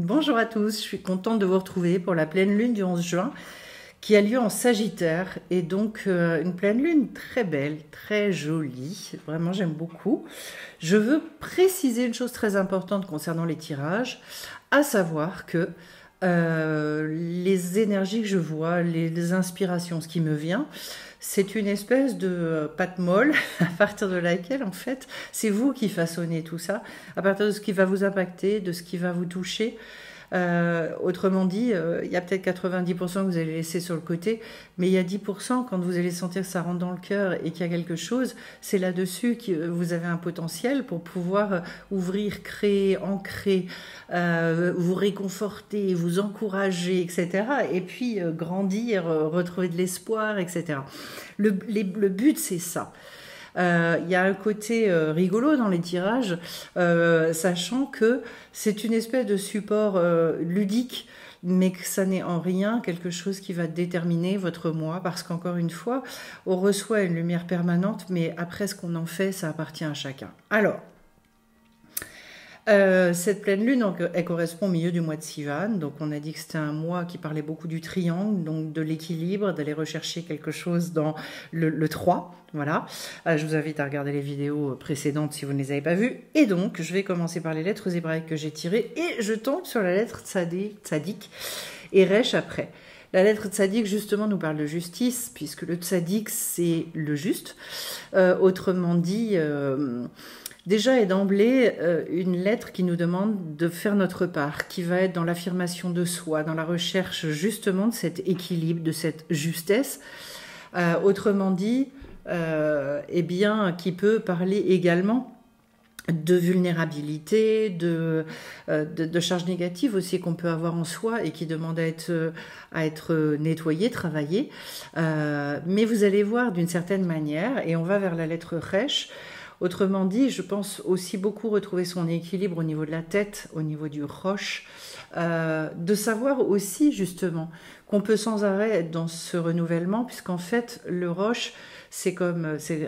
Bonjour à tous, je suis contente de vous retrouver pour la pleine lune du 11 juin qui a lieu en Sagittaire et donc une pleine lune très belle, très jolie, vraiment j'aime beaucoup. Je veux préciser une chose très importante concernant les tirages, à savoir que les énergies que je vois, les inspirations, ce qui me vient, c'est une espèce de pâte molle à partir de laquelle, en fait, c'est vous qui façonnez tout ça, à partir de ce qui va vous impacter, de ce qui va vous toucher. Autrement dit, il y a peut-être 90% que vous allez laisser sur le côté, mais il y a 10% quand vous allez sentir que ça rentre dans le cœur et qu'il y a quelque chose, c'est là-dessus que vous avez un potentiel pour pouvoir ouvrir, créer, ancrer, vous réconforter, vous encourager, etc. Et puis grandir, retrouver de l'espoir, etc. Le but, c'est ça. Il y a un côté rigolo dans les tirages, sachant que c'est une espèce de support ludique, mais que ça n'est en rien quelque chose qui va déterminer votre moi, parce qu'encore une fois, on reçoit une lumière permanente, mais après ce qu'on en fait, ça appartient à chacun. Alors, cette pleine lune, donc, elle correspond au milieu du mois de Sivan. Donc, on a dit que c'était un mois qui parlait beaucoup du triangle, donc de l'équilibre, d'aller rechercher quelque chose dans le 3. Voilà. Je vous invite à regarder les vidéos précédentes si vous ne les avez pas vues. Et donc, je vais commencer par les lettres hébraïques que j'ai tirées. Et je tombe sur la lettre Tzadik et Resh après. La lettre Tzadik, justement, nous parle de justice, puisque le Tzadik, c'est le juste. Autrement dit... déjà et d'emblée, une lettre qui nous demande de faire notre part, qui va être dans l'affirmation de soi, dans la recherche justement de cet équilibre, de cette justesse. Autrement dit, eh bien, qui peut parler également de vulnérabilité, de charges négatives aussi qu'on peut avoir en soi et qui demandent à être nettoyées, travaillées. Mais vous allez voir d'une certaine manière, et on va vers la lettre Resh. Autrement dit, je pense aussi beaucoup retrouver son équilibre au niveau de la tête, au niveau du roche, de savoir aussi justement qu'on peut sans arrêt être dans ce renouvellement, puisqu'en fait le roche c'est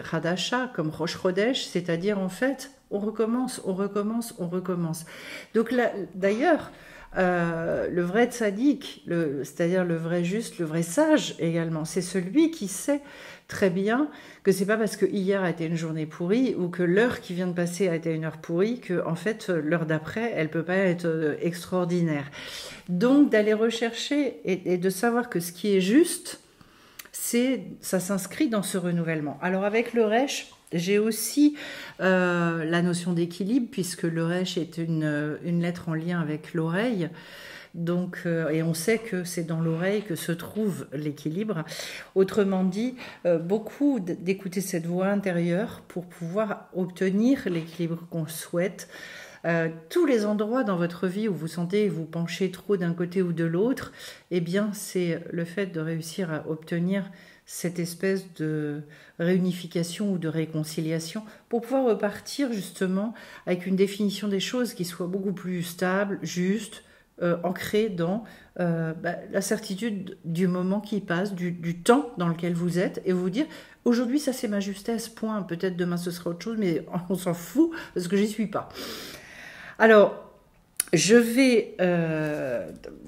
Radasha, comme Rosh Chodesh, c'est-à-dire en fait on recommence, on recommence, on recommence. Donc là, d'ailleurs, le vrai tzaddik, c'est-à-dire le vrai juste, le vrai sage également, c'est celui qui sait très bien que c'est pas parce que hier a été une journée pourrie ou que l'heure qui vient de passer a été une heure pourrie que en fait l'heure d'après elle peut pas être extraordinaire. Donc d'aller rechercher et de savoir que ce qui est juste, ça s'inscrit dans ce renouvellement. Alors avec le Resh, j'ai aussi la notion d'équilibre, puisque le Resh est une lettre en lien avec l'oreille. Donc, et on sait que c'est dans l'oreille que se trouve l'équilibre. Autrement dit, beaucoup d'écouter cette voix intérieure pour pouvoir obtenir l'équilibre qu'on souhaite. Tous les endroits dans votre vie où vous sentez vous pencher trop d'un côté ou de l'autre, eh bien, c'est le fait de réussir à obtenir cette espèce de réunification ou de réconciliation pour pouvoir repartir justement avec une définition des choses qui soit beaucoup plus stable, juste, ancrée dans la certitude du moment qui passe, du temps dans lequel vous êtes, et vous dire aujourd'hui ça c'est ma justesse, point, peut-être demain ce sera autre chose, mais on s'en fout parce que j'y suis pas. Alors, je vais,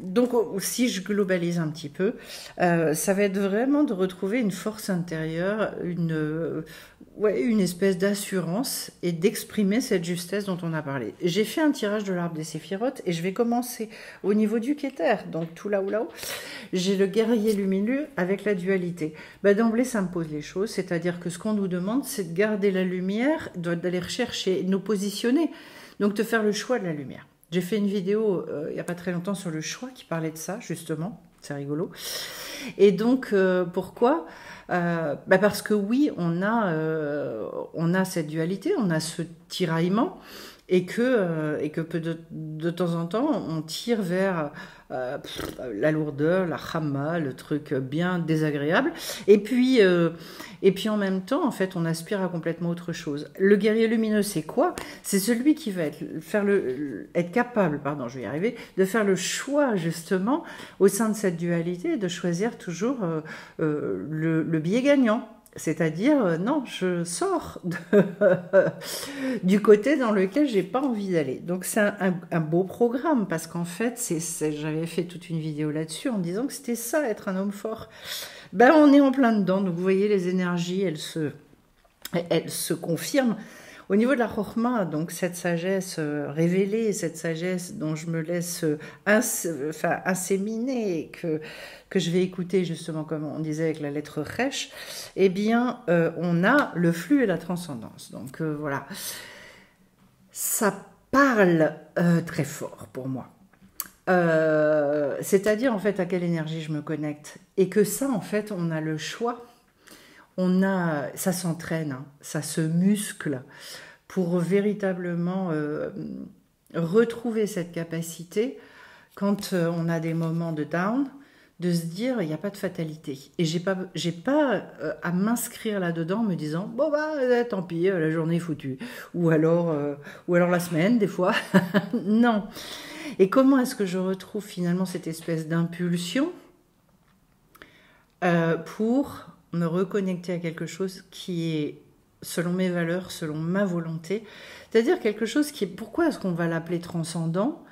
donc si je globalise un petit peu, ça va être vraiment de retrouver une force intérieure, une espèce d'assurance et d'exprimer cette justesse dont on a parlé. J'ai fait un tirage de l'arbre des séphirotes et je vais commencer au niveau du Keter, donc tout là-haut. J'ai le guerrier lumineux avec la dualité. D'emblée, ça me pose les choses, c'est-à-dire que ce qu'on nous demande, c'est de garder la lumière, d'aller rechercher, de nous positionner, donc de faire le choix de la lumière. J'ai fait une vidéo il n'y a pas très longtemps sur le choix qui parlait de ça, justement. C'est rigolo. Et donc, pourquoi parce que oui, on a cette dualité, on a ce tiraillement, et que de temps en temps, on tire vers la lourdeur, la chama, le truc bien désagréable. Et puis en même temps, en fait, on aspire à complètement autre chose. Le guerrier lumineux, c'est quoi? C'est celui qui va être capable, je vais y arriver, de faire le choix, justement, au sein de cette dualité, de choisir toujours le biais gagnant. C'est-à-dire, non, je sors du côté dans lequel j'ai pas envie d'aller. Donc c'est un beau programme parce qu'en fait, j'avais fait toute une vidéo là-dessus en disant que c'était ça, être un homme fort. Ben, on est en plein dedans. Donc vous voyez, les énergies, elles se confirment. Au niveau de la Chokhmah, donc cette sagesse révélée, cette sagesse dont je me laisse inséminer, que je vais écouter justement comme on disait avec la lettre Resh, eh bien on a le flux et la transcendance. Donc voilà, ça parle très fort pour moi. C'est-à-dire en fait à quelle énergie je me connecte. Et que ça en fait on a le choix. Ça s'entraîne, hein, ça se muscle pour véritablement retrouver cette capacité quand on a des moments de down, de se dire il n'y a pas de fatalité. Et j'ai pas à m'inscrire là-dedans me disant bon bah tant pis, la journée est foutue. Ou alors la semaine des fois. Non. Et comment est-ce que je retrouve finalement cette espèce d'impulsion pour me reconnecter à quelque chose qui est selon mes valeurs, selon ma volonté, c'est-à-dire quelque chose qui est, pourquoi est-ce qu'on va l'appeler transcendant?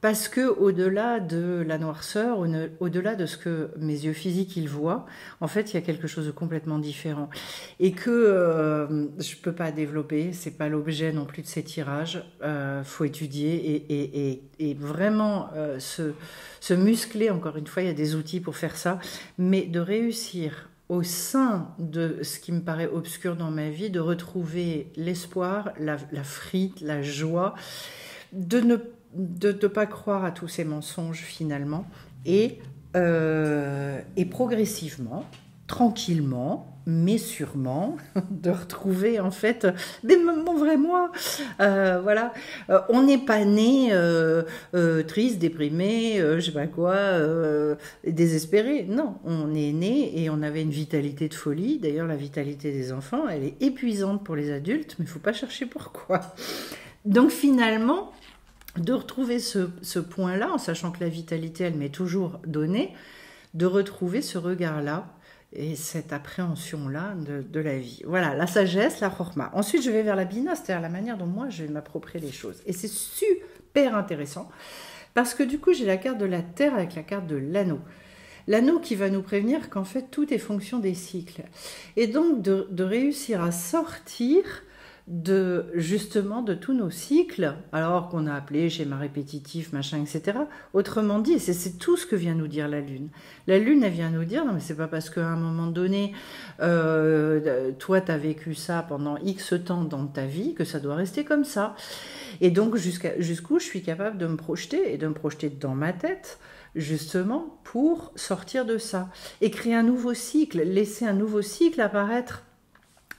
Parce que au-delà de la noirceur, au-delà de ce que mes yeux physiques ils voient, en fait, il y a quelque chose de complètement différent et que je peux pas développer. C'est pas l'objet non plus de ces tirages. Faut étudier et vraiment se muscler. Encore une fois, il y a des outils pour faire ça, mais de réussir au sein de ce qui me paraît obscur dans ma vie, de retrouver l'espoir, la frite, la joie, de ne pas croire à tous ces mensonges finalement, et progressivement, tranquillement, mais sûrement, de retrouver en fait mon vrai moi. Voilà, on n'est pas né triste, déprimé, je sais pas quoi, désespéré. Non, on est né et on avait une vitalité de folie. D'ailleurs, la vitalité des enfants, elle est épuisante pour les adultes, mais il faut pas chercher pourquoi. Donc finalement, de retrouver ce point-là, en sachant que la vitalité, elle m'est toujours donnée, de retrouver ce regard-là et cette appréhension-là de la vie. Voilà, la sagesse, la Chokhmah. Ensuite, je vais vers la Bina, c'est-à-dire la manière dont moi, je vais m'approprier les choses. Et c'est super intéressant, parce que du coup, j'ai la carte de la Terre avec la carte de l'anneau. L'anneau qui va nous prévenir qu'en fait, tout est fonction des cycles. Et donc, de réussir à sortir justement de tous nos cycles, alors qu'on a appelé schéma répétitif, machin, etc. Autrement dit, c'est tout ce que vient nous dire la Lune. La Lune, elle vient nous dire, non mais c'est pas parce qu'à un moment donné, toi t'as vécu ça pendant X temps dans ta vie que ça doit rester comme ça. Et donc jusqu'où je suis capable de me projeter, et de me projeter dans ma tête, justement pour sortir de ça. Et créer un nouveau cycle, laisser un nouveau cycle apparaître.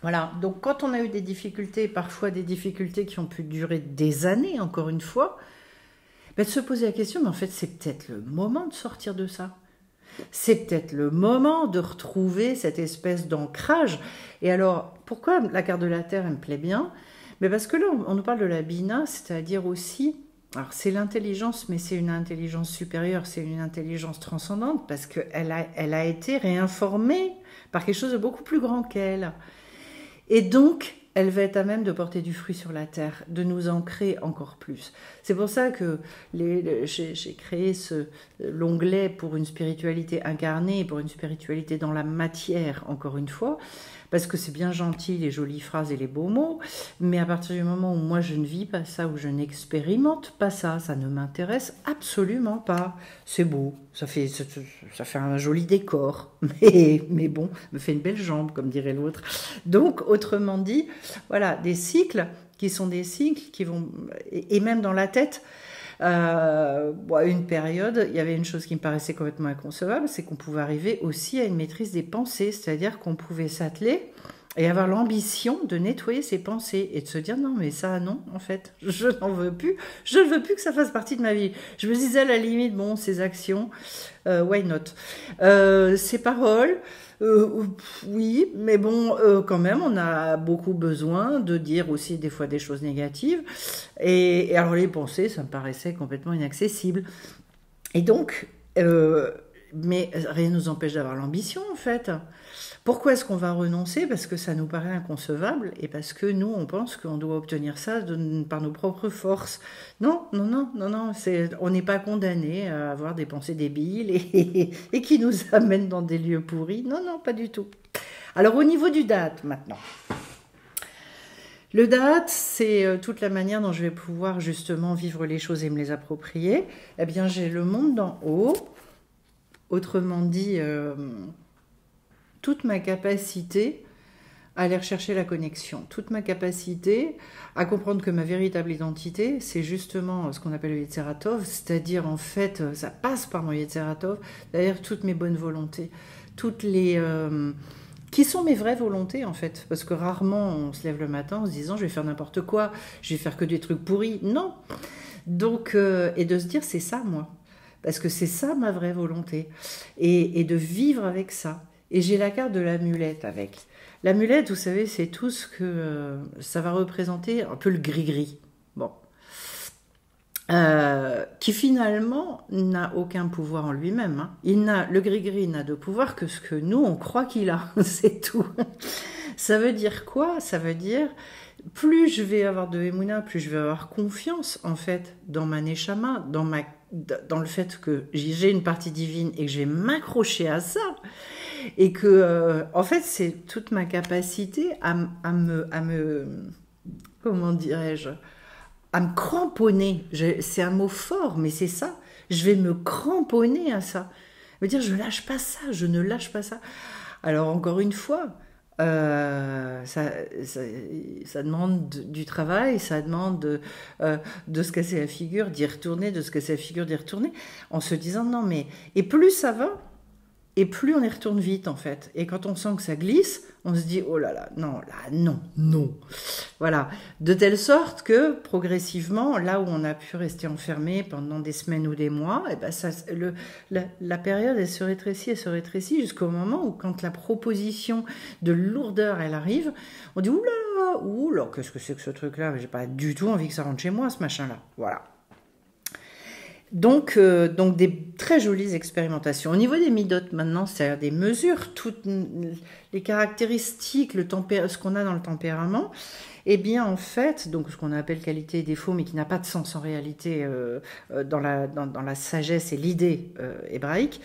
Voilà, donc quand on a eu des difficultés, parfois des difficultés qui ont pu durer des années, encore une fois, ben de se poser la question, mais en fait c'est peut-être le moment de sortir de ça. C'est peut-être le moment de retrouver cette espèce d'ancrage. Et alors, pourquoi la carte de la Terre, elle me plaît bien? Mais parce que là, on nous parle de la Bina, c'est-à-dire aussi, alors c'est l'intelligence, mais c'est une intelligence supérieure, c'est une intelligence transcendante, parce qu'elle a été réinformée par quelque chose de beaucoup plus grand qu'elle. Et donc, elle va être à même de porter du fruit sur la terre, de nous ancrer encore plus. C'est pour ça que j'ai créé l'onglet pour une spiritualité incarnée, pour une spiritualité dans la matière, encore une fois, parce que c'est bien gentil les jolies phrases et les beaux mots, mais à partir du moment où moi je ne vis pas ça, où je n'expérimente pas ça, ça ne m'intéresse absolument pas. C'est beau, ça fait un joli décor, mais bon, me fait une belle jambe, comme dirait l'autre. Donc, autrement dit, voilà, des cycles qui sont des cycles qui vont, et même dans la tête, une période, il y avait une chose qui me paraissait complètement inconcevable, c'est qu'on pouvait arriver aussi à une maîtrise des pensées, c'est-à-dire qu'on pouvait s'atteler et avoir l'ambition de nettoyer ses pensées et de se dire non mais ça non, en fait je n'en veux plus, je ne veux plus que ça fasse partie de ma vie. Je me disais à la limite, bon, ces actions, why not, ces paroles, oui, mais bon, quand même, on a beaucoup besoin de dire aussi des fois des choses négatives. Et alors les pensées, ça me paraissait complètement inaccessible. Et donc, Mais rien ne nous empêche d'avoir l'ambition, en fait. Pourquoi est-ce qu'on va renoncer? Parce que ça nous paraît inconcevable et parce que nous, on pense qu'on doit obtenir ça par nos propres forces. Non, non, non, non, non. On n'est pas condamné à avoir des pensées débiles et qui nous amènent dans des lieux pourris. Non, non, pas du tout. Alors, au niveau du date, maintenant. Le date, c'est toute la manière dont je vais pouvoir justement vivre les choses et me les approprier. Eh bien, j'ai le monde d'en haut. Autrement dit, toute ma capacité à aller rechercher la connexion, toute ma capacité à comprendre que ma véritable identité, c'est justement ce qu'on appelle le Yetzer-Tov, c'est-à-dire en fait, ça passe par mon Yetzer-Tov, d'ailleurs toutes mes bonnes volontés, toutes les... qui sont mes vraies volontés en fait, parce que rarement on se lève le matin en se disant je vais faire n'importe quoi, je vais faire que des trucs pourris, non. Donc, et de se dire c'est ça moi, parce que c'est ça ma vraie volonté, et de vivre avec ça. Et j'ai la carte de l'amulette avec. L'amulette, vous savez, c'est tout ce que ça va représenter, un peu le gris-gris. Bon. Qui finalement n'a aucun pouvoir en lui-même. Hein. Le gris-gris n'a de pouvoir que ce que nous, on croit qu'il a. C'est tout. Ça veut dire quoi? Ça veut dire, plus je vais avoir de Emouna, plus je vais avoir confiance, en fait, dans ma Neshama, dans le fait que j'ai une partie divine et que je vais m'accrocher à ça. Et que, en fait, c'est toute ma capacité à me comment dirais-je, à me cramponner. C'est un mot fort, mais c'est ça. Je vais me cramponner à ça. Me dire, je lâche pas ça, je ne lâche pas ça. Alors, encore une fois, ça demande du travail, ça demande de se casser la figure, d'y retourner, de se casser la figure, d'y retourner, en se disant, non, mais... Et plus ça va, et plus on y retourne vite, en fait. Et quand on sent que ça glisse, on se dit, oh là là, non, non. Voilà. De telle sorte que, progressivement, là où on a pu rester enfermé pendant des semaines ou des mois, et ben la période, elle se rétrécit jusqu'au moment où, quand la proposition de lourdeur, elle arrive, on dit, oula, qu'est-ce que c'est que ce truc-là? J'ai pas du tout envie que ça rentre chez moi, ce machin-là. Voilà. Donc des très jolies expérimentations. Au niveau des midotes maintenant, c'est-à-dire des mesures, toutes les caractéristiques, ce qu'on a dans le tempérament, eh bien en fait, donc ce qu'on appelle qualité et défaut, mais qui n'a pas de sens en réalité dans la sagesse et l'idée hébraïque.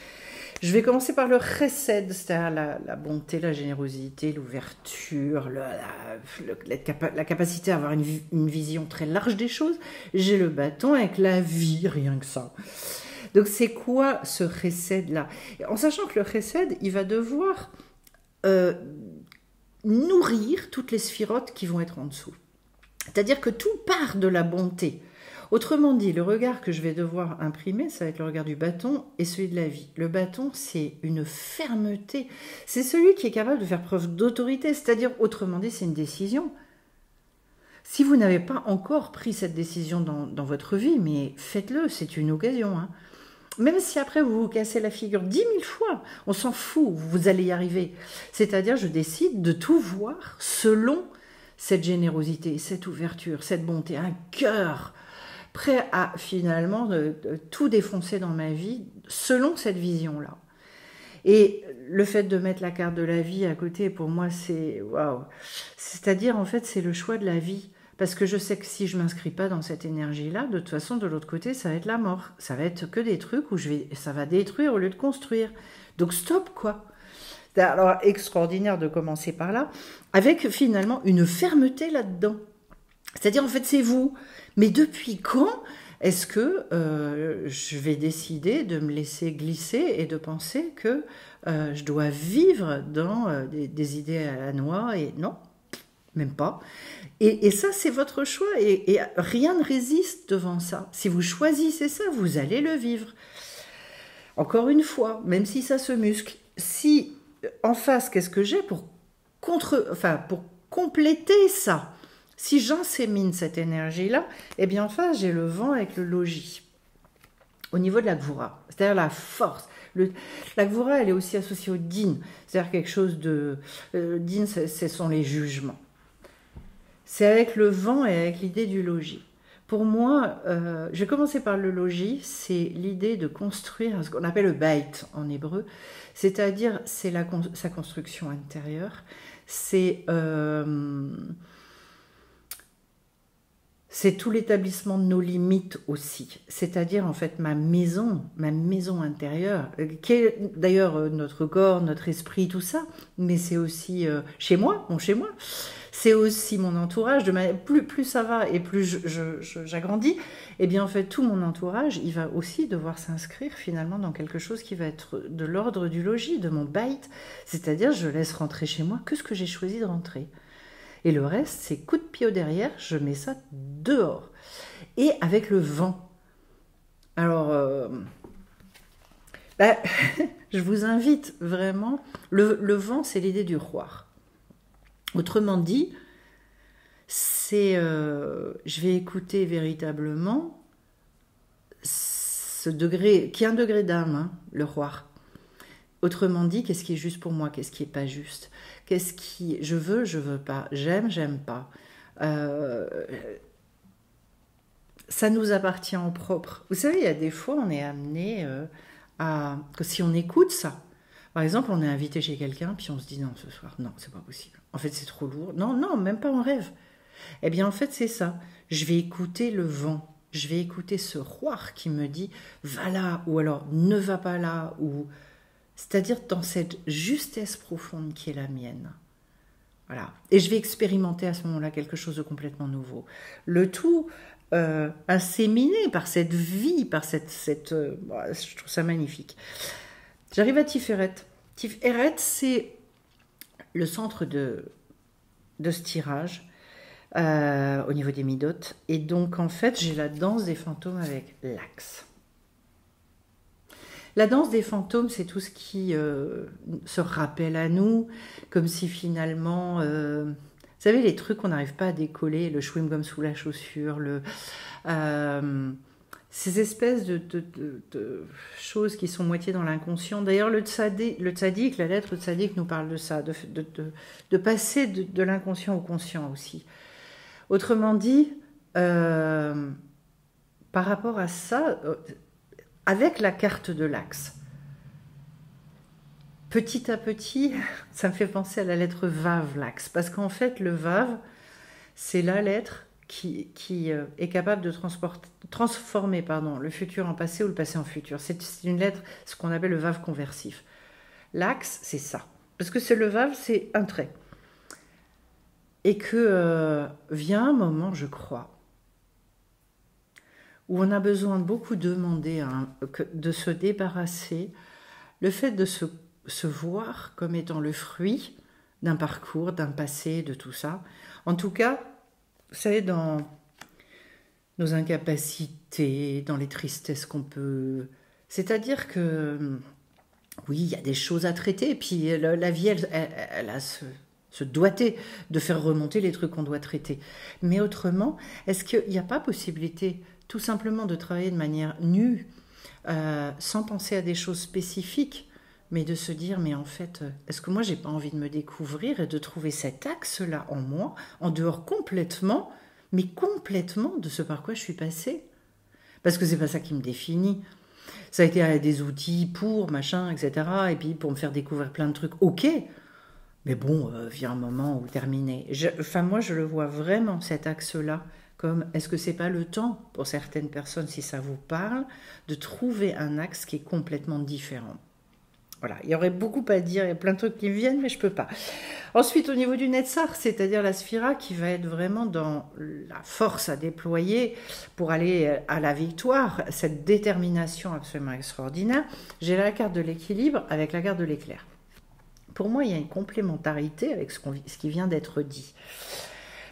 Je vais commencer par le chesed, c'est-à-dire la bonté, la générosité, l'ouverture, la capacité à avoir une vision très large des choses. J'ai le bâton avec la vie, rien que ça. Donc c'est quoi ce chesed-là? En sachant que le chesed, il va devoir nourrir toutes les sphirotes qui vont être en dessous. C'est-à-dire que tout part de la bonté. Autrement dit, le regard que je vais devoir imprimer, ça va être le regard du bâton et celui de la vie. Le bâton, c'est une fermeté. C'est celui qui est capable de faire preuve d'autorité, c'est-à-dire, autrement dit, c'est une décision. Si vous n'avez pas encore pris cette décision dans votre vie, mais faites-le, c'est une occasion. Hein. Même si après vous vous cassez la figure 10 000 fois, on s'en fout, vous allez y arriver. C'est-à-dire, je décide de tout voir selon cette générosité, cette ouverture, cette bonté, un cœur prêt à finalement de tout défoncer dans ma vie selon cette vision-là. Et le fait de mettre la carte de la vie à côté, pour moi, c'est waouh. C'est-à-dire, en fait, c'est le choix de la vie. Parce que je sais que si je ne m'inscris pas dans cette énergie-là, de toute façon, de l'autre côté, ça va être la mort. Ça va être que des trucs où ça va détruire au lieu de construire. Donc stop, quoi. Alors, extraordinaire de commencer par là, avec finalement une fermeté là-dedans. C'est-à-dire, en fait, c'est vous. Mais depuis quand est-ce que je vais décider de me laisser glisser et de penser que je dois vivre dans des idées à la noix? Et non, même pas. Et ça, c'est votre choix. Et rien ne résiste devant ça. Si vous choisissez ça, vous allez le vivre. Encore une fois, même si ça se muscle, si en face, qu'est-ce que j'ai pour compléter ça? Si j'insémine cette énergie-là, eh bien en face, j'ai le vent avec le logis. Au niveau de la gvoura, c'est-à-dire la force. La gvoura, elle est aussi associée au din, c'est-à-dire quelque chose de... din, ce sont les jugements. C'est avec le vent et avec l'idée du logis. pour moi, je vais commencer par le logis, c'est l'idée de construire ce qu'on appelle le beit en hébreu, c'est-à-dire c'est sa construction intérieure, c'est tout l'établissement de nos limites aussi, c'est-à-dire en fait ma maison intérieure, qui est d'ailleurs notre corps, notre esprit, tout ça, mais c'est aussi chez moi, mon chez moi, c'est aussi mon entourage. Plus ça va et plus j'agrandis, et bien en fait tout mon entourage, il va aussi devoir s'inscrire finalement dans quelque chose qui va être de l'ordre du logis, de mon bait, c'est-à-dire je laisse rentrer chez moi que ce que j'ai choisi de rentrer. Et le reste, c'est coup de pied au derrière, je mets ça dehors. Et avec le vent. Alors, je vous invite vraiment. Le vent, c'est l'idée du roi. Autrement dit, je vais écouter véritablement ce degré, qui est un degré d'âme, hein, le roi. Autrement dit, qu'est-ce qui est juste pour moi, qu'est-ce qui n'est pas juste, qu'est-ce qui je veux pas, j'aime pas. Ça nous appartient en propre. Vous savez, il y a des fois, on est amené que si on écoute ça, par exemple, on est invité chez quelqu'un, puis on se dit non, ce soir, non, c'est pas possible. En fait, c'est trop lourd. Non, même pas en rêve. Eh bien, en fait, c'est ça. Je vais écouter le vent. Je vais écouter ce roi qui me dit va là, ou alors ne va pas là, ou c'est-à-dire dans cette justesse profonde qui est la mienne. Voilà. Et je vais expérimenter à ce moment-là quelque chose de complètement nouveau. Le tout inséminé par cette vie, par je trouve ça magnifique. J'arrive à Tiferet. Tiferet, c'est le centre de ce tirage au niveau des midotes. Et donc, en fait, j'ai la danse des fantômes avec l'axe. La danse des fantômes, c'est tout ce qui se rappelle à nous, comme si finalement, vous savez, les trucs qu'on n'arrive pas à décoller, le chewing-gum sous la chaussure, ces espèces de choses qui sont moitié dans l'inconscient. D'ailleurs, le tzaddik, la lettre tzaddik nous parle de ça, de passer de l'inconscient au conscient aussi. Autrement dit, par rapport à ça, avec la carte de l'axe, petit à petit, ça me fait penser à la lettre Vav, l'axe, parce qu'en fait, le Vav, c'est la lettre qui est capable de transformer le futur en passé ou le passé en futur. C'est une lettre, ce qu'on appelle le Vav conversif. L'axe, c'est ça. Parce que c'est le Vav, c'est un trait. Et que vient un moment, je crois, où on a besoin de beaucoup demander, de se débarrasser, le fait de se voir comme étant le fruit d'un parcours, d'un passé, de tout ça. En tout cas, vous savez, dans nos incapacités, dans les tristesses qu'on peut... C'est-à-dire que, oui, il y a des choses à traiter, et puis la vie, elle a ce doigté de faire remonter les trucs qu'on doit traiter. Mais autrement, est-ce qu'il n'y a pas possibilité tout simplement de travailler de manière nue, sans penser à des choses spécifiques, mais de se dire, mais en fait, est-ce que moi, j'ai pas envie de me découvrir et de trouver cet axe-là en moi, en dehors complètement, mais complètement de ce par quoi je suis passée? Parce que c'est pas ça qui me définit. Ça a été des outils pour, machin, etc., et puis pour me faire découvrir plein de trucs, ok, mais bon, vient un moment où terminer. Moi, je le vois vraiment, cet axe-là, comme est-ce que c'est pas le temps, pour certaines personnes, si ça vous parle, de trouver un axe qui est complètement différent. Voilà, il y aurait beaucoup à dire, il y a plein de trucs qui me viennent, mais je peux pas. Ensuite, au niveau du Netzar, c'est-à-dire la Sphira qui va être vraiment dans la force à déployer pour aller à la victoire, cette détermination absolument extraordinaire, j'ai la carte de l'équilibre avec la carte de l'éclair. Pour moi, il y a une complémentarité avec ce qui vient d'être dit.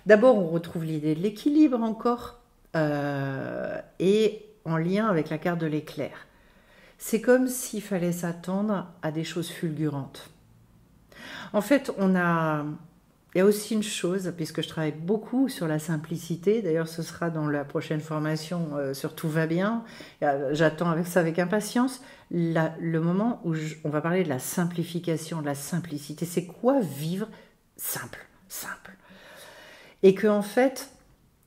D'abord, on retrouve l'idée de l'équilibre encore, et en lien avec la carte de l'éclair. C'est comme s'il fallait s'attendre à des choses fulgurantes. En fait, il y a aussi une chose, puisque je travaille beaucoup sur la simplicité, d'ailleurs ce sera dans la prochaine formation sur Tout va bien, j'attends ça avec impatience, le moment où on va parler de la simplification, de la simplicité. C'est quoi vivre simple? Et que en fait,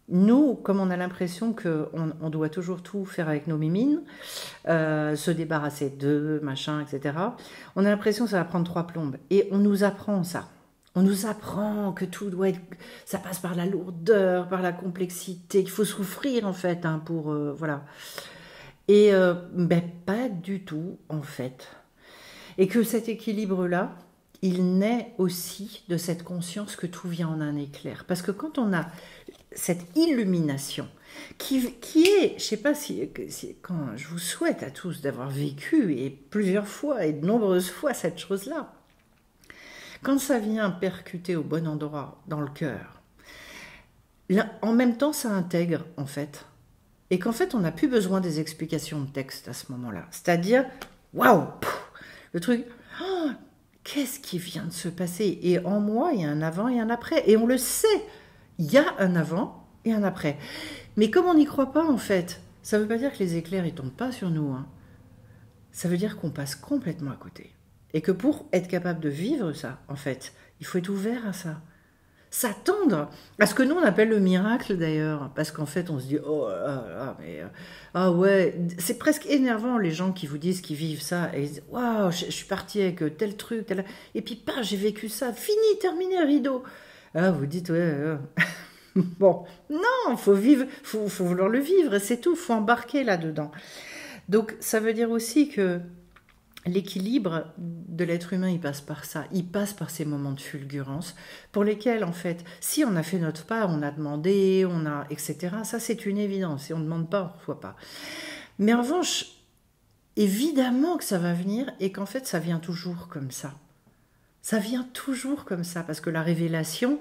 Nous, comme on a l'impression qu'on doit toujours tout faire avec nos mimines, se débarrasser d'eux, machin, etc., on a l'impression que ça va prendre 3 plombes. Et on nous apprend ça. On nous apprend que tout doit être... Ça passe par la lourdeur, par la complexité, qu'il faut souffrir en fait, hein, pour... voilà. Et ben, pas du tout, en fait. Et que cet équilibre-là, il naît aussi de cette conscience que tout vient en un éclair. Parce que quand on a cette illumination, qui est, je sais pas quand je vous souhaite à tous d'avoir vécu, et plusieurs fois, et de nombreuses fois, cette chose-là, quand ça vient percuter au bon endroit, dans le cœur, là, en même temps, ça intègre, en fait. Et qu'en fait, on n'a plus besoin des explications de texte à ce moment-là. C'est-à-dire, waouh, le truc, oh, qu'est-ce qui vient de se passer? Et en moi, il y a un avant et un après. Et on le sait, il y a un avant et un après. Mais comme on n'y croit pas, en fait, ça ne veut pas dire que les éclairs, ils tombent pas sur nous. Hein. Ça veut dire qu'on passe complètement à côté. Et que pour être capable de vivre ça, en fait, il faut être ouvert à ça. S'attendre à ce que nous on appelle le miracle d'ailleurs, parce qu'en fait on se dit oh là là, mais ah ouais, c'est presque énervant les gens qui vous disent qu'ils vivent ça et ils disent waouh, je suis parti avec tel truc, tel... et puis pas, j'ai vécu ça, fini, terminé, rideau. Ah, vous dites ouais. Bon, non, faut vivre, faut vouloir le vivre, c'est tout, faut embarquer là-dedans. Donc ça veut dire aussi que l'équilibre de l'être humain, il passe par ça, il passe par ces moments de fulgurance, pour lesquels, en fait, si on a fait notre part, on a demandé, on a, etc., ça c'est une évidence, si on ne demande pas, on ne reçoit pas. Mais en revanche, évidemment que ça va venir, et qu'en fait, ça vient toujours comme ça. Ça vient toujours comme ça, parce que la révélation,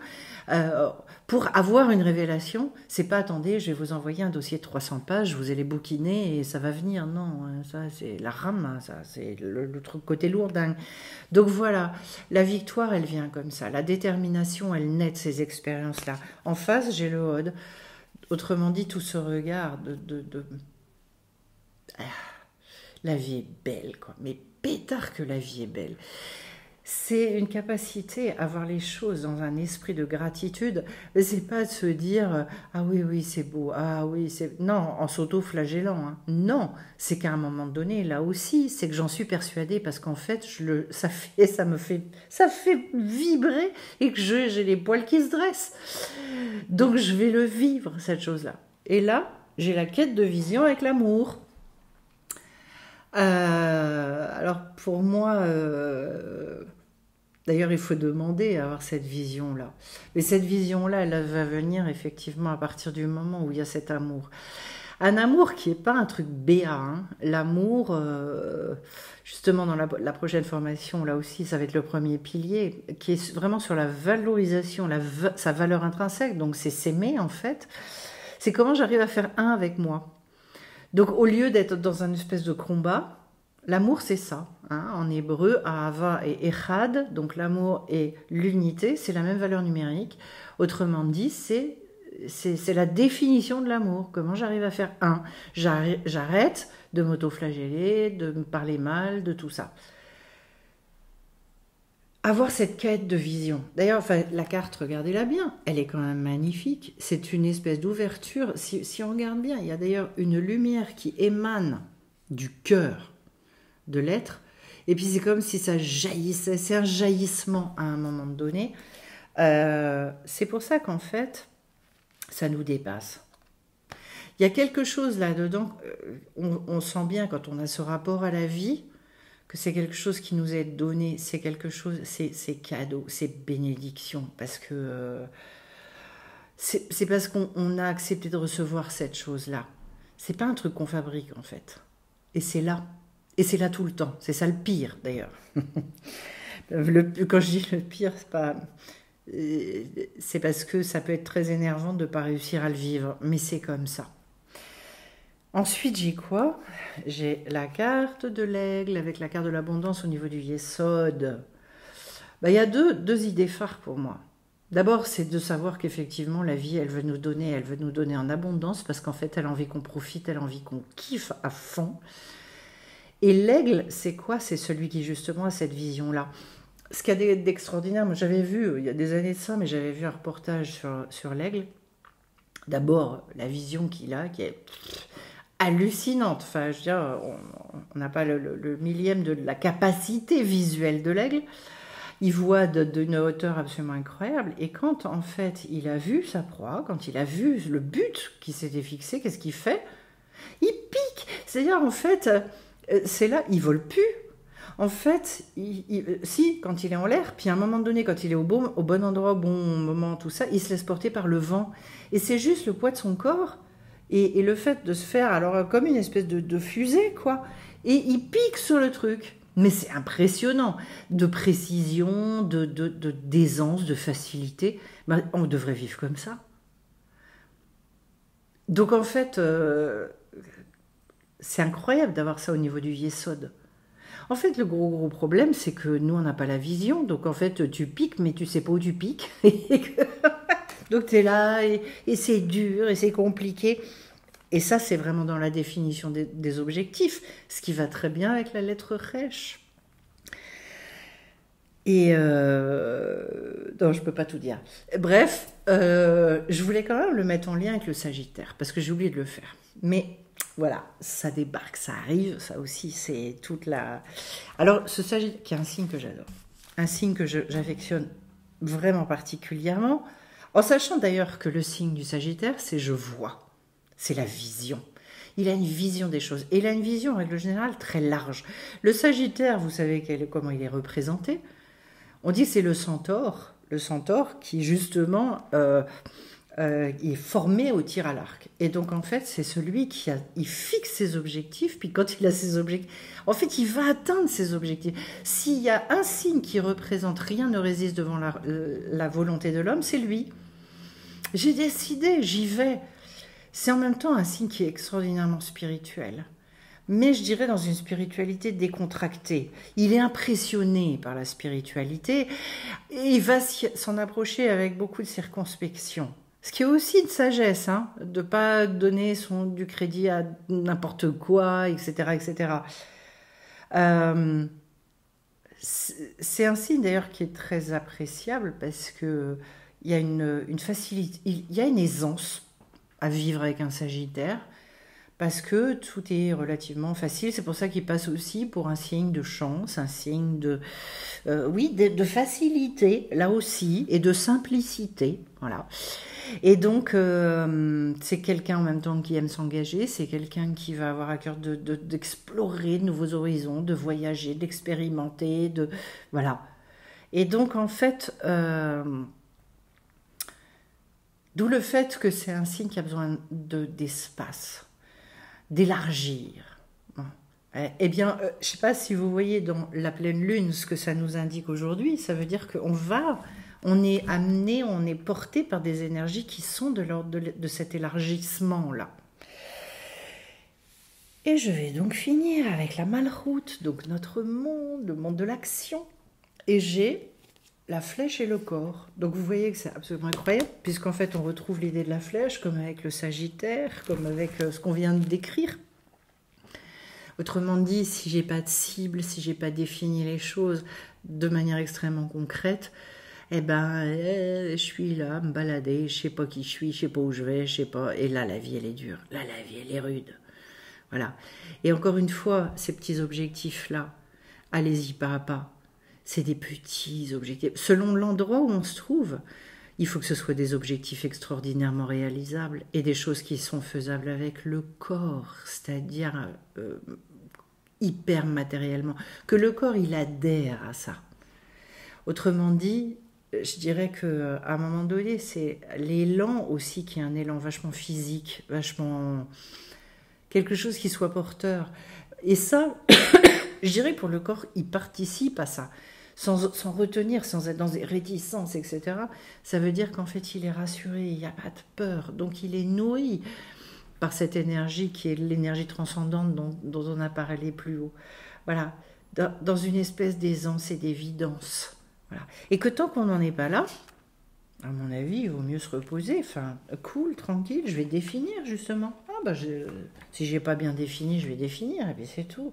pour avoir une révélation, c'est pas attendez, je vais vous envoyer un dossier de 300 pages, vous allez bouquiner et ça va venir. Non, ça c'est la rame, ça c'est le truc côté lourdingue. Donc voilà, la victoire, elle vient comme ça. La détermination, elle naît de ces expériences-là. En face, j'ai le Ode. Autrement dit, tout ce regard la vie est belle, quoi. Mais pétard que la vie est belle. C'est une capacité à voir les choses dans un esprit de gratitude. Mais c'est pas de se dire ah oui c'est beau, ah oui c'est non en s'auto-flagellant. Hein. Non, c'est qu'à un moment donné là aussi c'est que j'en suis persuadée parce qu'en fait ça me fait vibrer et que j'ai les poils qui se dressent. Donc je vais le vivre cette chose-là. Et là j'ai la quête de vision avec l'amour. Alors pour moi, d'ailleurs il faut demander à avoir cette vision-là. Mais cette vision-là, elle va venir effectivement à partir du moment où il y a cet amour. Un amour qui n'est pas un truc béat. Hein. L'amour, justement dans la prochaine formation, là aussi, ça va être le premier pilier, qui est vraiment sur la valorisation, sa valeur intrinsèque. Donc c'est s'aimer en fait. C'est comment j'arrive à faire un avec moi. Donc au lieu d'être dans une espèce de combat, l'amour c'est ça. Hein, en hébreu, ahava et echad, donc l'amour et l'unité, c'est la même valeur numérique. Autrement dit, c'est la définition de l'amour. Comment j'arrive à faire un. J'arrête de m'auto-flageller, de me parler mal, de tout ça. Avoir cette quête de vision. D'ailleurs, enfin, la carte, regardez-la bien, elle est quand même magnifique. C'est une espèce d'ouverture. Si on regarde bien, il y a d'ailleurs une lumière qui émane du cœur de l'être. Et puis c'est comme si ça jaillissait. C'est un jaillissement à un moment donné. C'est pour ça qu'en fait, ça nous dépasse. Il y a quelque chose là-dedans, on sent bien quand on a ce rapport à la vie, que c'est quelque chose qui nous est donné, c'est quelque chose, c'est cadeau, c'est bénédiction, parce que c'est parce qu'on a accepté de recevoir cette chose-là. C'est pas un truc qu'on fabrique en fait, et c'est là tout le temps. C'est ça le pire d'ailleurs. Quand je dis le pire, c'est parce que ça peut être très énervant de ne pas réussir à le vivre, mais c'est comme ça. Ensuite, j'ai quoi? J'ai la carte de l'aigle avec la carte de l'abondance au niveau du Yesod. Il y a deux idées phares pour moi. D'abord, c'est de savoir qu'effectivement, la vie, elle veut nous donner en abondance parce qu'en fait, elle a envie qu'on profite, elle a envie qu'on kiffe à fond. Et l'aigle, c'est quoi? C'est celui qui justement a cette vision-là. Ce qu'il y a d'extraordinaire, moi j'avais vu, il y a des années de ça, mais j'avais vu un reportage sur l'aigle. D'abord, la vision qu'il a, qui est hallucinante. Enfin, je veux dire, on n'a pas le millième de la capacité visuelle de l'aigle. Il voit d'une hauteur absolument incroyable. Et quand, en fait, il a vu sa proie, quand il a vu le but qui s'était fixé, qu'est-ce qu'il fait? Il pique. C'est-à-dire, en fait, c'est là, il vole plus. En fait, si, quand il est en l'air, puis à un moment donné, quand il est au bon endroit, au bon moment, tout ça, il se laisse porter par le vent. Et c'est juste le poids de son corps et le fait de se faire, alors comme une espèce de fusée, quoi. Et il pique sur le truc. Mais c'est impressionnant, de précision, d'aisance, de facilité. Ben, on devrait vivre comme ça. Donc en fait, c'est incroyable d'avoir ça au niveau du Yesod. En fait, le gros problème, c'est que nous, on n'a pas la vision. Donc, en fait, tu piques, mais tu sais pas où tu piques. Donc, tu es là, et c'est dur, et c'est compliqué. Et ça, c'est vraiment dans la définition des objectifs, ce qui va très bien avec la lettre Resh. Et non, je peux pas tout dire. Bref, je voulais quand même le mettre en lien avec le Sagittaire, parce que j'ai oublié de le faire. Mais voilà, ça débarque, ça arrive, ça aussi, c'est toute la... Alors, ce Sagittaire, qui est un signe que j'adore, un signe que j'affectionne vraiment particulièrement, en sachant d'ailleurs que le signe du Sagittaire, c'est je vois, c'est la vision. Il a une vision des choses, et il a une vision, en règle générale, très large. Le Sagittaire, vous savez comment il est représenté. On dit que c'est le centaure qui justement est formé au tir à l'arc. Et donc en fait, c'est celui il fixe ses objectifs, puis quand il a ses objectifs, en fait, il va atteindre ses objectifs. S'il y a un signe qui représente rien ne résiste devant la volonté de l'homme, c'est lui. J'ai décidé, j'y vais. C'est en même temps un signe qui est extraordinairement spirituel. Mais je dirais dans une spiritualité décontractée. Il est impressionné par la spiritualité et il va s'en approcher avec beaucoup de circonspection. Ce qui est aussi une sagesse, hein, de ne pas donner du crédit à n'importe quoi, etc. etc. C'est un signe d'ailleurs qui est très appréciable parce qu'il y a une facilité, il y a une aisance à vivre avec un Sagittaire. Parce que tout est relativement facile. C'est pour ça qu'il passe aussi pour un signe de chance, un signe de facilité, là aussi, et de simplicité. Voilà. Et donc, c'est quelqu'un en même temps qui aime s'engager, c'est quelqu'un qui va avoir à cœur d'explorer de nouveaux horizons, de voyager, d'expérimenter, voilà. Et donc, en fait, d'où le fait que c'est un signe qui a besoin d'espace. D'élargir. Eh bien, je ne sais pas si vous voyez dans la pleine lune ce que ça nous indique aujourd'hui. Ça veut dire on est amené, on est porté par des énergies qui sont de l'ordre de cet élargissement-là. Et je vais donc finir avec la Malroute, donc notre monde, le monde de l'action. Et j'ai la flèche et le corps. Donc vous voyez que c'est absolument incroyable, puisqu'en fait on retrouve l'idée de la flèche, comme avec le Sagittaire, comme avec ce qu'on vient de décrire. Autrement dit, si j'ai pas de cible, si j'ai pas défini les choses de manière extrêmement concrète, eh ben, je suis là, me balader, je sais pas qui je suis, je sais pas où je vais, je sais pas. Et là, la vie, elle est dure. Là, la vie, elle est rude. Voilà. Et encore une fois, ces petits objectifs-là, allez-y pas à pas. C'est des petits objectifs. Selon l'endroit où on se trouve, il faut que ce soit des objectifs extraordinairement réalisables et des choses qui sont faisables avec le corps, c'est-à-dire hyper matériellement. Que le corps, il adhère à ça. Autrement dit, je dirais qu'à un moment donné, c'est l'élan aussi qui est un élan vachement physique, vachement... quelque chose qui soit porteur. Et ça, je dirais pour le corps, il participe à ça. Sans retenir, sans être dans des réticences, etc. Ça veut dire qu'en fait, il est rassuré, il n'y a pas de peur. Donc, il est nourri par cette énergie qui est l'énergie transcendante dont on a parlé plus haut. Voilà, dans une espèce d'aisance et d'évidence. Voilà. Et que tant qu'on n'en est pas là, à mon avis, il vaut mieux se reposer. Enfin, cool, tranquille, je vais définir justement. Si j'ai pas bien défini, je vais définir, et puis c'est tout.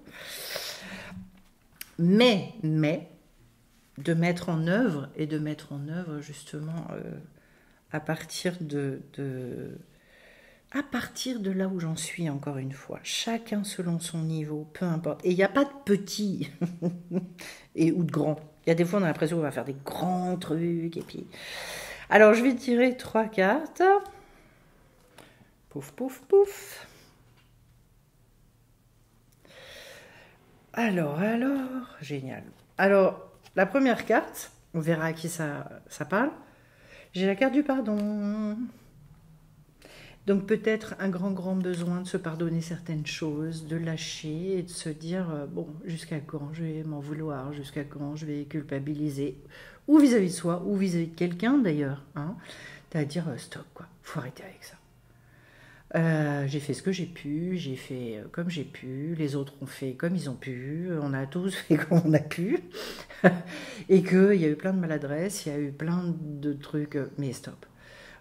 Mais, de mettre en œuvre justement à partir de à partir de là où j'en suis, encore une fois, chacun selon son niveau, peu importe. Et il n'y a pas de petit ou de grand. Il y a des fois, on a l'impression qu'on va faire des grands trucs. Et puis... Alors, je vais tirer 3 cartes. Pouf, pouf, pouf. Alors, génial. Alors, la première carte, on verra à qui ça parle. J'ai la carte du pardon. Donc peut-être un grand besoin de se pardonner certaines choses, de lâcher et de se dire, bon, jusqu'à quand je vais m'en vouloir, jusqu'à quand je vais culpabiliser, ou vis-à-vis de soi, ou vis-à-vis de quelqu'un d'ailleurs. Hein. T'as à dire, stop, quoi, faut arrêter avec ça. J'ai fait ce que j'ai pu, j'ai fait comme j'ai pu, les autres ont fait comme ils ont pu, on a tous fait comme on a pu, et qu'il y a eu plein de maladresses, il y a eu plein de trucs, mais stop.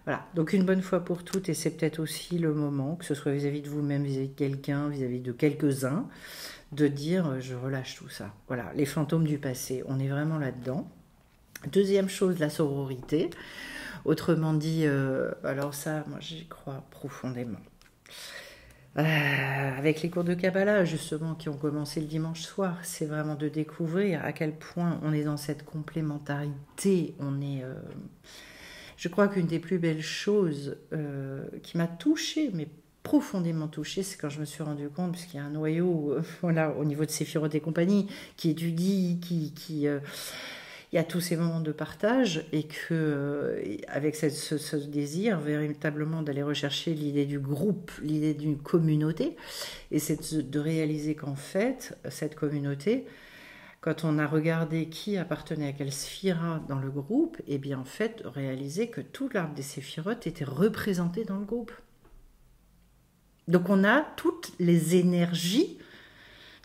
Voilà, donc une bonne fois pour toutes, et c'est peut-être aussi le moment, que ce soit vis-à-vis de vous-même, vis-à-vis de quelqu'un, vis-à-vis de quelques-uns, de dire je relâche tout ça. Voilà, les fantômes du passé, on est vraiment là-dedans. Deuxième chose, la sororité. Autrement dit, alors ça, moi j'y crois profondément. Avec les cours de Kabbalah, justement, qui ont commencé le dimanche soir, c'est vraiment de découvrir à quel point on est dans cette complémentarité. Je crois qu'une des plus belles choses qui m'a touchée, mais profondément touchée, c'est quand je me suis rendu compte, puisqu'il y a un noyau voilà, au niveau de Séphiroth et compagnie, qui étudie, il y a tous ces moments de partage et que avec ce désir véritablement d'aller rechercher l'idée du groupe, l'idée d'une communauté, et c'est de réaliser qu'en fait, cette communauté, quand on a regardé qui appartenait à quelle sphira dans le groupe, et bien en fait, réaliser que tout l'arbre des séphirotes était représenté dans le groupe. Donc on a toutes les énergies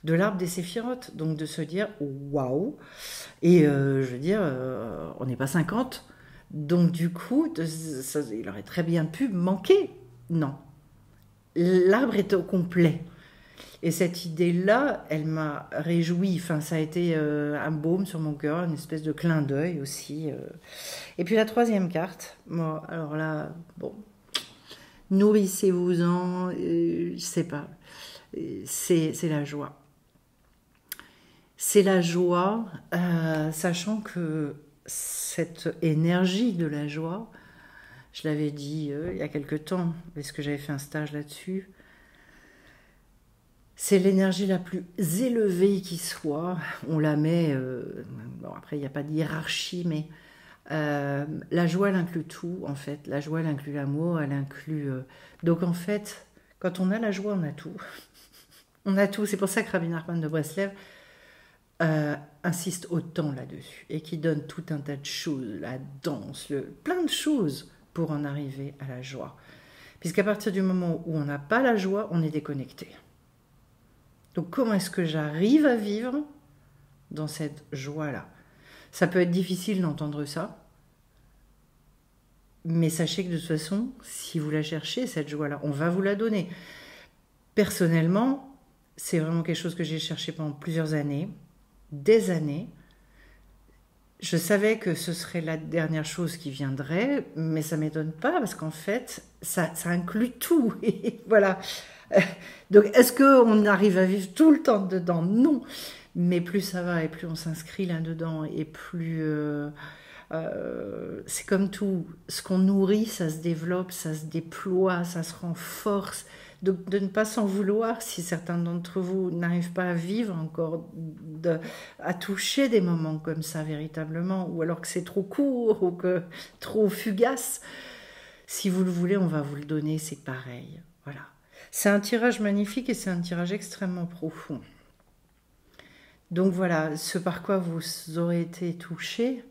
de l'arbre des séphirotes. Donc de se dire waouh. Et je veux dire, on n'est pas 50. Donc du coup, il aurait très bien pu manquer. Non. L'arbre est au complet. Et cette idée-là, elle m'a réjouie. Enfin, ça a été un baume sur mon cœur, une espèce de clin d'œil aussi. Et puis la troisième carte, bon, alors là, bon, nourrissez-vous-en, je sais pas. C'est la joie. C'est la joie, sachant que cette énergie de la joie, je l'avais dit il y a quelque temps, parce que j'avais fait un stage là-dessus, c'est l'énergie la plus élevée qui soit. On la met, bon après il n'y a pas de hiérarchie, mais la joie elle inclut tout en fait. La joie elle inclut l'amour, elle inclut... Donc en fait, quand on a la joie, on a tout. On a tout, c'est pour ça que Rabbi Nachman de Breslev insiste autant là-dessus et qui donne tout un tas de choses, la danse, plein de choses pour en arriver à la joie. Puisqu'à partir du moment où on n'a pas la joie, on est déconnecté. Donc comment est-ce que j'arrive à vivre dans cette joie-là? Ça peut être difficile d'entendre ça, mais sachez que de toute façon, si vous la cherchez, cette joie-là, on va vous la donner. Personnellement, c'est vraiment quelque chose que j'ai cherché pendant plusieurs années, des années. Je savais que ce serait la dernière chose qui viendrait, mais ça ne m'étonne pas parce qu'en fait, ça inclut tout. Et voilà. Donc, est-ce qu'on arrive à vivre tout le temps dedans? Non. Mais plus ça va et plus on s'inscrit là-dedans et plus... c'est comme tout. Ce qu'on nourrit, ça se développe, ça se déploie, ça se renforce. Donc de ne pas s'en vouloir si certains d'entre vous n'arrivent pas à vivre encore, à toucher des moments comme ça véritablement, ou alors que c'est trop court ou que trop fugace. Si vous le voulez, on va vous le donner, c'est pareil. Voilà. C'est un tirage magnifique et c'est un tirage extrêmement profond. Donc voilà, ce par quoi vous aurez été touché,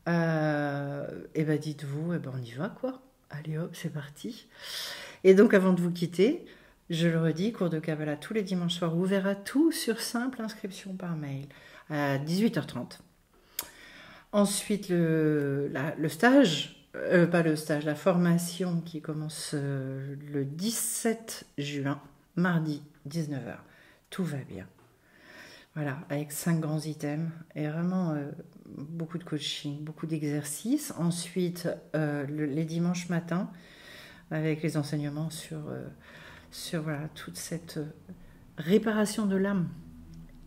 et ben dites-vous, et ben on y va quoi. Allez hop, c'est parti. Et donc avant de vous quitter, je le redis, cours de Kabbalah tous les dimanches soirs, ouvert à tout sur simple inscription par mail à 18h30. Ensuite le stage, pas le stage, la formation qui commence le 17 juin, mardi 19h. Tout va bien. Voilà, avec 5 grands items et vraiment beaucoup de coaching, beaucoup d'exercices. Ensuite, les dimanches matins, avec les enseignements sur voilà, toute cette réparation de l'âme.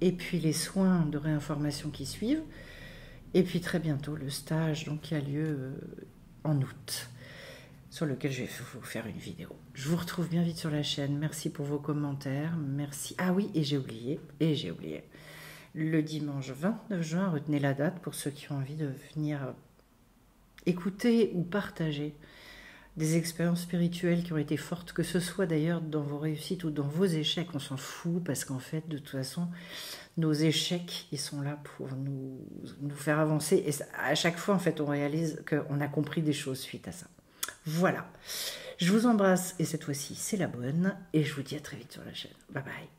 Et puis les soins de réinformation qui suivent. Et puis très bientôt le stage donc, qui a lieu en août, sur lequel je vais vous faire une vidéo. Je vous retrouve bien vite sur la chaîne. Merci pour vos commentaires. Merci. Ah oui, et j'ai oublié. Le dimanche 29 juin, retenez la date pour ceux qui ont envie de venir écouter ou partager des expériences spirituelles qui ont été fortes, que ce soit d'ailleurs dans vos réussites ou dans vos échecs, on s'en fout, parce qu'en fait, de toute façon, nos échecs, ils sont là pour nous faire avancer, et à chaque fois, en fait, on réalise qu'on a compris des choses suite à ça. Voilà, je vous embrasse, et cette fois-ci, c'est la bonne, et je vous dis à très vite sur la chaîne. Bye bye.